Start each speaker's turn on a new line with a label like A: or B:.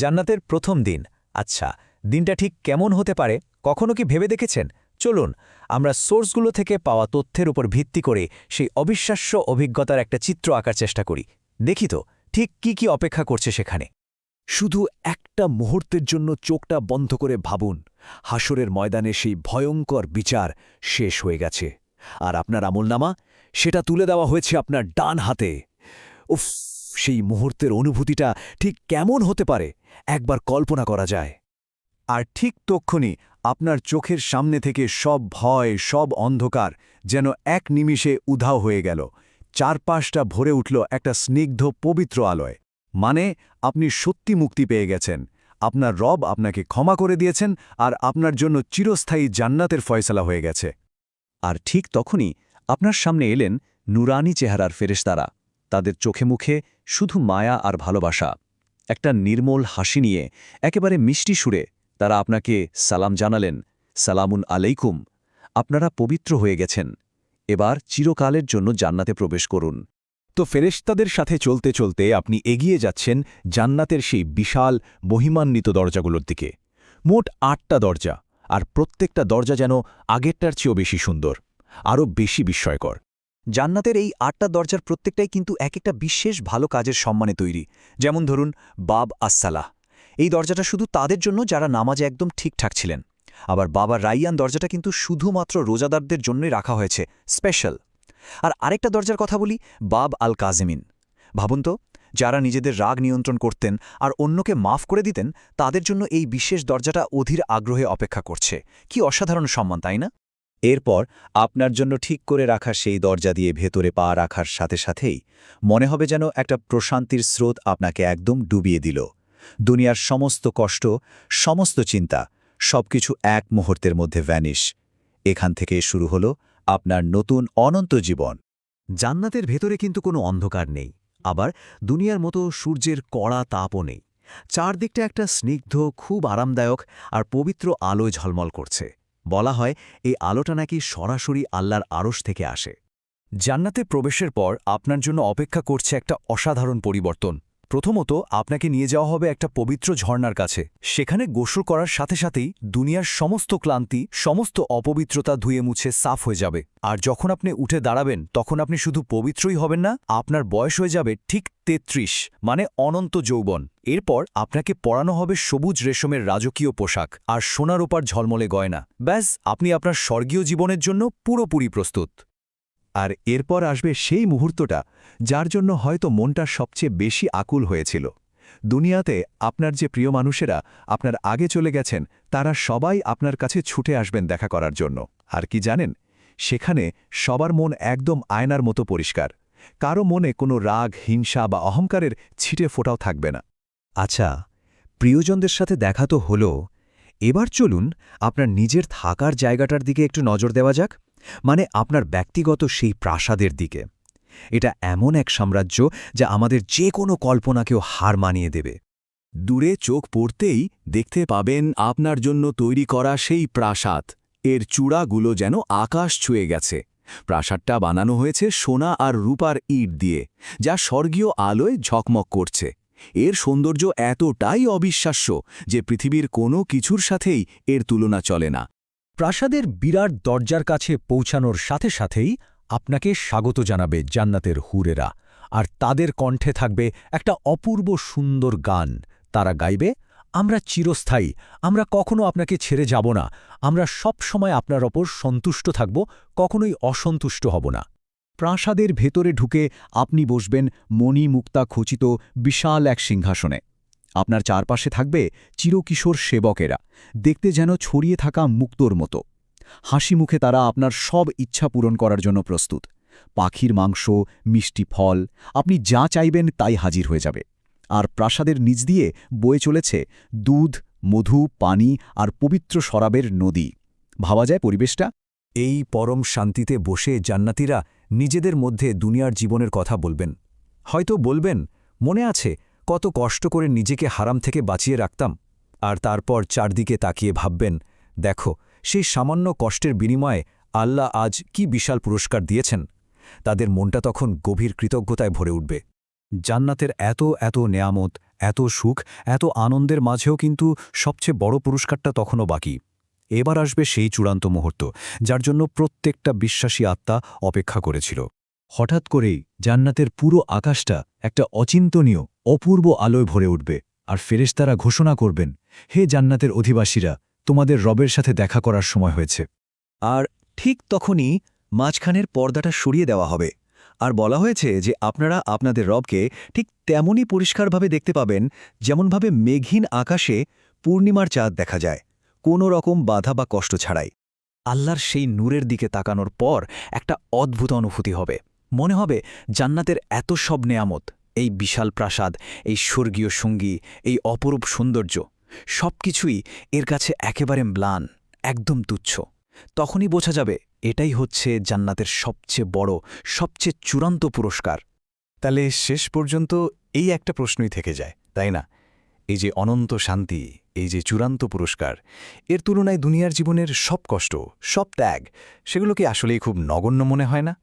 A: জান্নাতের প্রথম দিন। আচ্ছা, দিনটা ঠিক কেমন হতে পারে কখনো কি ভেবে দেখেছেন? চলুন আমরা সোর্সগুলো থেকে পাওয়া তথ্যের উপর ভিত্তি করে সেই অবিশ্বাস্য অভিজ্ঞতার একটা চিত্র আঁকার চেষ্টা করি। দেখি তো ঠিক কি অপেক্ষা করছে সেখানে।
B: শুধু একটা মুহূর্তের জন্য চোখটা বন্ধ করে ভাবুন, হাসরের ময়দানে সেই ভয়ঙ্কর বিচার শেষ হয়ে গেছে, আর আপনার আমলনামা সেটা তুলে দেওয়া হয়েছে আপনার ডান হাতে। উফ, সেই মুহূর্তের অনুভূতিটা ঠিক কেমন হতে পারে একবার কল্পনা করা যায়।
C: আর ঠিক তক্ষুনি আপনার চোখের সামনে থেকে সব ভয়, সব অন্ধকার যেন এক নিমিষে উধাও হয়ে গেল। চারপাশটা ভরে উঠল একটা স্নিগ্ধ পবিত্র আলোয়। মানে আপনি সত্যি মুক্তি পেয়ে গেছেন, আপনার রব আপনাকে ক্ষমা করে দিয়েছেন, আর আপনার জন্য চিরস্থায়ী জান্নাতের ফয়সালা হয়ে গেছে।
B: আর ঠিক তখনই আপনার সামনে এলেন নুরানি চেহারার ফেরেশতারা। তাদের চোখে মুখে শুধু মায়া আর ভালোবাসা। একটা নির্মল হাসি নিয়ে একেবারে মিষ্টি সুরে তারা আপনাকে সালাম জানালেন, সালামুন আলাইকুম, আপনারা পবিত্র হয়ে গেছেন, এবার চিরকালের জন্য জান্নাতে প্রবেশ করুন। তো ফেরেশতাদের সাথে চলতে চলতে আপনি এগিয়ে যাচ্ছেন জান্নাতের সেই বিশাল মহিমান্বিত দরজাগুলোর দিকে। মোট ৮টা দরজা, আর প্রত্যেকটা দরজা যেন আগেরটার চেয়েও বেশি সুন্দর, আরও বেশি বিস্ময়কর।
A: জান্নাতের এই ৮টা দরজার প্রত্যেকটাই কিন্তু এক একটা বিশেষ ভালো কাজের সম্মানে তৈরি। যেমন ধরুন বাব আসসালাহ, এই দরজাটা শুধু তাদের জন্য যারা নামাজে একদম ঠিকঠাক ছিলেন। আবার বাবা রাইয়ান দরজাটা কিন্তু শুধুমাত্র রোজাদারদের জন্যই রাখা হয়েছে, স্পেশাল। আর আরেকটা দরজার কথা বলি, বাব আল কাজেমিন। ভাবুন তো, যারা নিজেদের রাগ নিয়ন্ত্রণ করতেন আর অন্যকে মাফ করে দিতেন, তাদের জন্য এই বিশেষ দরজাটা অধীর আগ্রহে অপেক্ষা করছে। কি অসাধারণ সম্মান, তাই না?
B: এরপর আপনার জন্য ঠিক করে রাখা সেই দরজা দিয়ে ভেতরে পা রাখার সাথে সাথেই মনে হবে যেন একটা প্রশান্তির স্রোত আপনাকে একদম ডুবিয়ে দিল। দুনিয়ার সমস্ত কষ্ট, সমস্ত চিন্তা, সবকিছু এক মুহূর্তের মধ্যে ভ্যানিশ। এখান থেকে শুরু হলো আপনার নতুন অনন্ত জীবন। জান্নাতের ভেতরে কিন্তু কোনো অন্ধকার নেই, আবার দুনিয়ার মতো সূর্যের কড়া তাপও নেই। চারদিকটা একটা স্নিগ্ধ, খুব আরামদায়ক আর পবিত্র আলোয় ঝলমল করছে। বলা হয় এই আলোটা নাকি সরাসরি আল্লাহর আরশ থেকে আসে।
A: জান্নাতে প্রবেশের পর আপনার জন্য অপেক্ষা করছে একটা অসাধারণ পরিবর্তন। প্রথমত আপনাকে নিয়ে যাওয়া হবে একটা পবিত্র ঝর্ণার কাছে। সেখানে গোসল করার সাথে সাথেই দুনিয়ার সমস্ত ক্লান্তি, সমস্ত অপবিত্রতা ধুয়ে মুছে সাফ হয়ে যাবে। আর যখন আপনি উঠে দাঁড়াবেন তখন আপনি শুধু পবিত্রই হবেন না, আপনার বয়স হয়ে যাবে ঠিক ৩৩, মানে অনন্ত যৌবন। এরপর আপনাকে পরানো হবে সবুজ রেশমের রাজকীয় পোশাক আর সোনার ওপার ঝলমলে গয়না। ব্যাস, আপনি আপনার স্বর্গীয় জীবনের জন্য পুরোপুরি প্রস্তুত।
C: আর এরপর আসবে সেই মুহূর্তটা যার জন্য হয়তো মনটা সবচেয়ে বেশি আকুল হয়েছিল। দুনিয়াতে আপনার যে প্রিয় মানুষেরা আপনার আগে চলে গেছেন, তারা সবাই আপনার কাছে ছুটে আসবেন দেখা করার জন্য। আর কি জানেন, সেখানে সবার মন একদম আয়নার মতো পরিষ্কার। কারো মনে কোনো রাগ, হিংসা বা অহংকারের ছিটে ফোঁটাও থাকবে না।
B: আচ্ছা, প্রিয়জনদের সাথে দেখা তো হলো, এবার চলুন আপনার নিজের থাকার জায়গাটার দিকে একটু নজর দেওয়া যাক, মানে আপনার ব্যক্তিগত সেই প্রাসাদের দিকে। এটা এমন এক সাম্রাজ্য যা আমাদের যে কোনো কল্পনাকেও হার মানিয়ে দেবে।
C: দূরে চোখ পড়তেই দেখতে পাবেন আপনার জন্য তৈরি করা সেই প্রাসাদ। এর চূড়াগুলো যেন আকাশ ছুঁয়ে গেছে। প্রাসাদটা বানানো হয়েছে সোনা আর রূপার ইট দিয়ে, যা স্বর্গীয় আলোয় ঝকমক করছে। এর সৌন্দর্য এতটাই অবিশ্বাস্য যে পৃথিবীর কোনো কিছুর সাথেই এর তুলনা চলে না।
B: প্রাসাদের বিরাট দরজার কাছে পৌঁছানোর সাথে সাথেই আপনাকে স্বাগত জানাবে জান্নাতের হুরেরা, আর তাদের কণ্ঠে থাকবে একটা অপূর্ব সুন্দর গান। তারা গাইবে, আমরা চিরস্থায়ী, আমরা কখনো আপনাকে ছেড়ে যাব না, আমরা সব সময় আপনার ওপর সন্তুষ্ট থাকব, কখনোই অসন্তুষ্ট হব না। প্রাসাদের ভেতরে ঢুকে আপনি বসবেন মণিমুক্তা খচিত বিশাল এক সিংহাসনে। আপনার চারপাশে থাকবে চিরকিশোর সেবকেরা, দেখতে যেন ছড়িয়ে থাকা মুক্তোর মতো। হাসি মুখে তারা আপনার সব ইচ্ছা পূরণ করার জন্য প্রস্তুত। পাখির মাংস, মিষ্টি ফল, আপনি যা চাইবেন তাই হাজির হয়ে যাবে। আর প্রাসাদের নিচ দিয়ে বয়ে চলেছে দুধ, মধু, পানি আর পবিত্র শরাবের নদী। ভাবা যায় পরিবেশটা?
A: এই পরম শান্তিতে বসে জান্নাতীরা নিজেদের মধ্যে দুনিয়ার জীবনের কথা বলবেন। হয়তো বলবেন, মনে আছে কত কষ্ট করে নিজেকে হারাম থেকে বাঁচিয়ে রাখতাম। আর তারপর চারদিকে তাকিয়ে ভাববেন, দেখো সেই সামান্য কষ্টের বিনিময়ে আল্লাহ আজ কি বিশাল পুরস্কার দিয়েছেন। তাদের মনটা তখন গভীর কৃতজ্ঞতায় ভরে উঠবে। জান্নাতের এত নেয়ামত, এত সুখ, এত আনন্দের মাঝেও কিন্তু সবচেয়ে বড় পুরস্কারটা তখনও বাকি। এবার আসবে সেই চূড়ান্ত মুহূর্ত, যার জন্য প্রত্যেকটা বিশ্বাসী আত্মা অপেক্ষা করেছিল।
C: হঠাৎ করেই জান্নাতের পুরো আকাশটা একটা অচিন্তনীয় অপূর্ব আলোয় ভরে উঠবে, আর ফেরেশতারা ঘোষণা করবেন, হে জান্নাতের অধিবাসীরা, তোমাদের রবের সাথে দেখা করার সময় হয়েছে। আর ঠিক তখনই মাঝখানের পর্দাটা সরিয়ে দেওয়া হবে, আর বলা হয়েছে যে আপনারা আপনাদের রবকে ঠিক তেমনই পরিষ্কারভাবে দেখতে পাবেন যেমনভাবে মেঘহীন আকাশে পূর্ণিমার চাঁদ দেখা যায়, কোনো রকম বাধা বা কষ্ট ছাড়াই।
A: আল্লাহর সেই নূরের দিকে তাকানোর পর একটা অদ্ভুত অনুভূতি হবে। মনে হবে জান্নাতের এত সব নেয়ামত, এই বিশাল প্রাসাদ, এই স্বর্গীয় সঙ্গী, এই অপরূপ সৌন্দর্য, সবকিছুই এর কাছে একেবারে ম্লান, একদম তুচ্ছ। তখনই বোঝা যাবে এটাই হচ্ছে জান্নাতের সবচেয়ে বড়, সবচেয়ে চূড়ান্ত পুরস্কার। তাহলে শেষ পর্যন্ত এই একটা প্রশ্নই থেকে যায়, তাই না? এই যে অনন্ত শান্তি, এই যে চূড়ান্ত পুরস্কার, এর তুলনায় দুনিয়ার জীবনের সব কষ্ট, সব ত্যাগ, সেগুলো কি আসলেই খুব নগণ্য মনে হয় না?